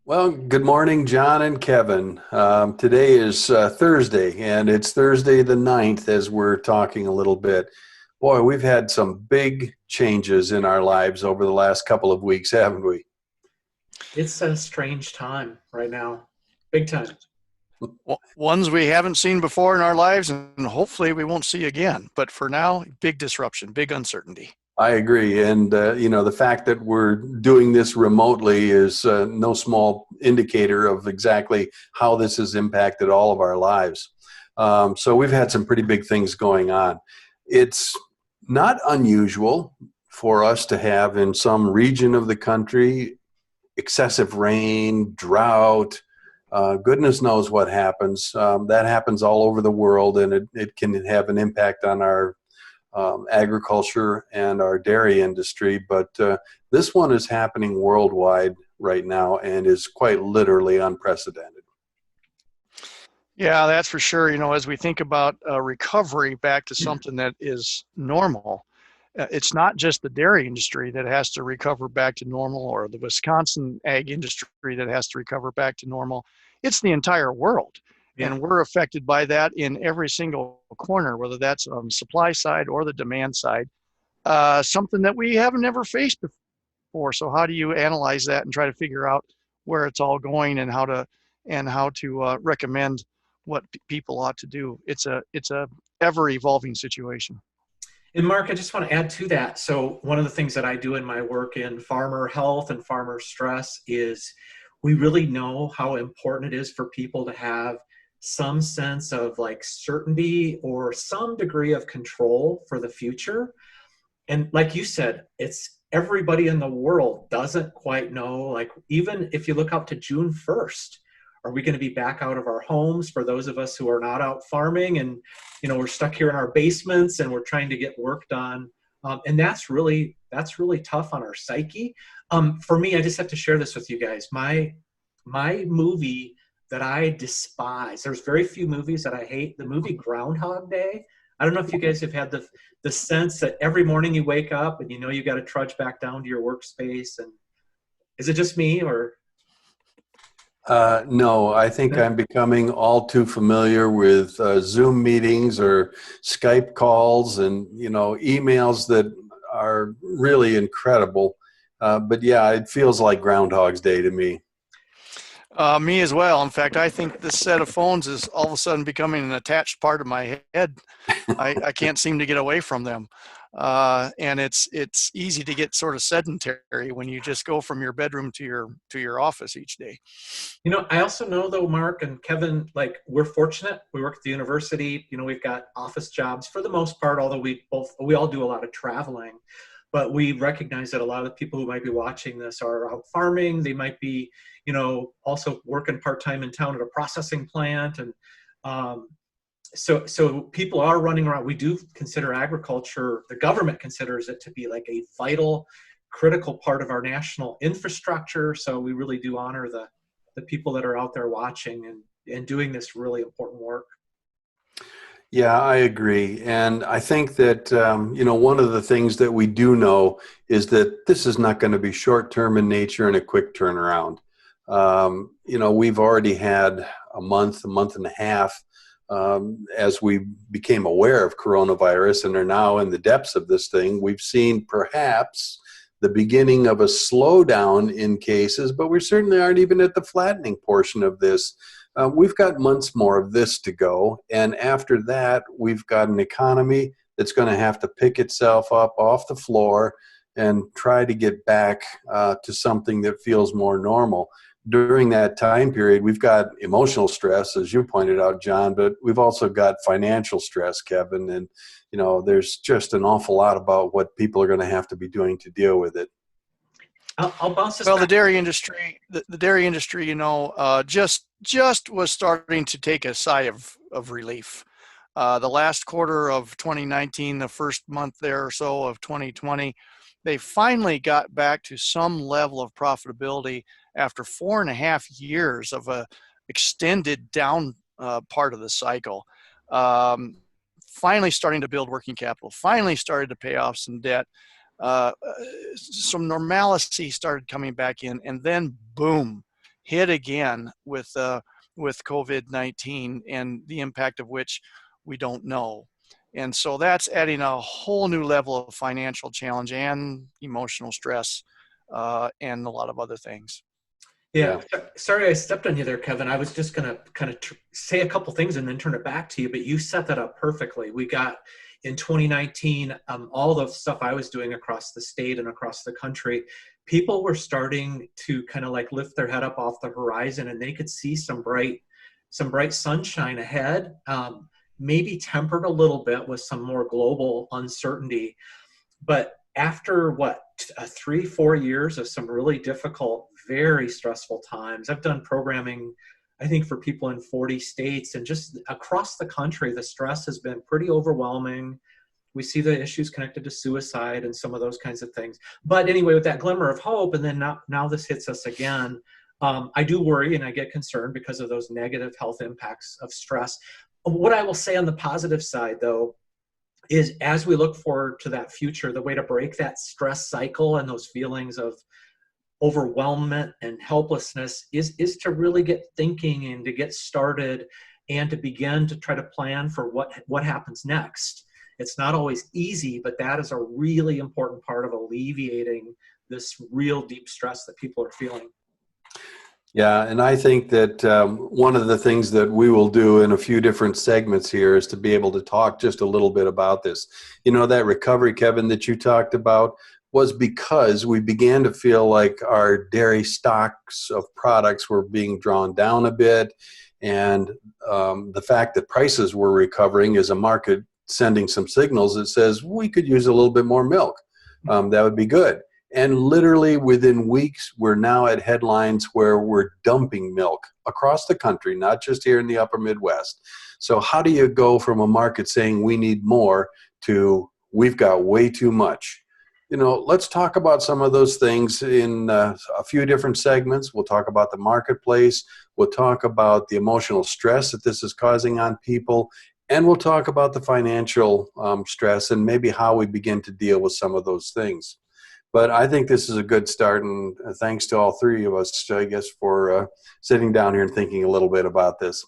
Well, good morning, John and Kevin. Today is Thursday, and it's Thursday the 9th as we're talking a little bit. Boy, we've had some big changes in our lives over the last couple of weeks, haven't we? It's a strange time right now. Big time. Ones we haven't seen before in our lives, and hopefully we won't see again. But for now, big disruption, big uncertainty. I agree. And, the fact that we're doing this remotely is no small indicator of exactly how this has impacted all of our lives. So we've had some pretty big things going on. It's not unusual for us to have in some region of the country excessive rain, drought, goodness knows what happens. That happens all over the world, and it can have an impact on our agriculture and our dairy industry. But this one is happening worldwide right now and is quite literally unprecedented. Yeah, that's for sure. As we think about recovery back to something that is normal, it's not just the dairy industry that has to recover back to normal or the Wisconsin ag industry that has to recover back to normal. It's the entire world. Yeah. And we're affected by that in every single corner, whether that's on the supply side or the demand side, something that we haven't never faced before. So how do you analyze that and try to figure out where it's all going and how to recommend what people ought to do? It's a ever evolving situation. And Mark, I just want to add to that. So one of the things that I do in my work in farmer health and farmer stress is we really know how important it is for people to have some sense of like certainty or some degree of control for the future. And like you said, it's everybody in the world doesn't quite know, like even if you look up to June 1st, are we going to be back out of our homes for those of us who are not out farming and, we're stuck here in our basements and we're trying to get work done. And that's really tough on our psyche. For me, I just have to share this with you guys. My movie that I despise, there's very few movies that I hate. The movie Groundhog Day. I don't know if you guys have had the sense that every morning you wake up and you got to trudge back down to your workspace. And is it just me or? No, I think I'm becoming all too familiar with Zoom meetings or Skype calls and, emails that are really incredible. But yeah, it feels like Groundhog's Day to me. Me as well. In fact, I think this set of phones is all of a sudden becoming an attached part of my head. I can't seem to get away from them. And it's easy to get sort of sedentary when you just go from your bedroom to your office each day. I also know though, Mark and Kevin, like we're fortunate. We work at the university. We've got office jobs for the most part, although we all do a lot of traveling. But we recognize that a lot of the people who might be watching this are out farming. They might be, also working part-time in town at a processing plant. And so people are running around. We do consider agriculture, the government considers it to be like a vital, critical part of our national infrastructure. So we really do honor the people that are out there watching and doing this really important work. Yeah, I agree. And I think that, one of the things that we do know is that this is not going to be short-term in nature and a quick turnaround. We've already had a month and a half as we became aware of coronavirus and are now in the depths of this thing. We've seen perhaps the beginning of a slowdown in cases, but we certainly aren't even at the flattening portion of this. We've got months more of this to go. And after that, we've got an economy that's going to have to pick itself up off the floor and try to get back to something that feels more normal. During that time period, we've got emotional stress, as you pointed out, John, but we've also got financial stress, Kevin. And, there's just an awful lot about what people are going to have to be doing to deal with it. I'll bounce this Well, back. the dairy industry, just was starting to take a sigh of relief. The last quarter of 2019, the first month there or so of 2020, they finally got back to some level of profitability after 4.5 years of a extended down part of the cycle. Finally starting to build working capital, finally started to pay off some debt. Some normalcy started coming back in, and then boom, hit again with COVID-19 and the impact of which we don't know. And so that's adding a whole new level of financial challenge and emotional stress and a lot of other things. Yeah. Sorry I stepped on you there, Kevin. I was just going to kind of say a couple things and then turn it back to you, but you set that up perfectly. We got in 2019, all the stuff I was doing across the state and across the country, people were starting to kind of like lift their head up off the horizon, and they could see some bright sunshine ahead, maybe tempered a little bit with some more global uncertainty. But after 3-4 years of some really difficult, very stressful times, I've done programming, I think, for people in 40 states, and just across the country, the stress has been pretty overwhelming. We see the issues connected to suicide and some of those kinds of things. But anyway, with that glimmer of hope, and then now this hits us again, I do worry and I get concerned because of those negative health impacts of stress. What I will say on the positive side, though, is as we look forward to that future, the way to break that stress cycle and those feelings of overwhelmment and helplessness is to really get thinking and to get started and to begin to try to plan for what happens next. It's not always easy, but that is a really important part of alleviating this real deep stress that people are feeling. Yeah, and I think that one of the things that we will do in a few different segments here is to be able to talk just a little bit about this. You know, that recovery, Kevin, that you talked about was because we began to feel like our dairy stocks of products were being drawn down a bit, and the fact that prices were recovering is a market sending some signals that says we could use a little bit more milk. That would be good. And literally within weeks, we're now at headlines where we're dumping milk across the country, not just here in the upper Midwest. So how do you go from a market saying we need more to we've got way too much? You know, let's talk about some of those things in a few different segments. We'll talk about the marketplace. We'll talk about the emotional stress that this is causing on people. And we'll talk about the financial stress and maybe how we begin to deal with some of those things. But I think this is a good start, and thanks to all three of us, I guess, for sitting down here and thinking a little bit about this.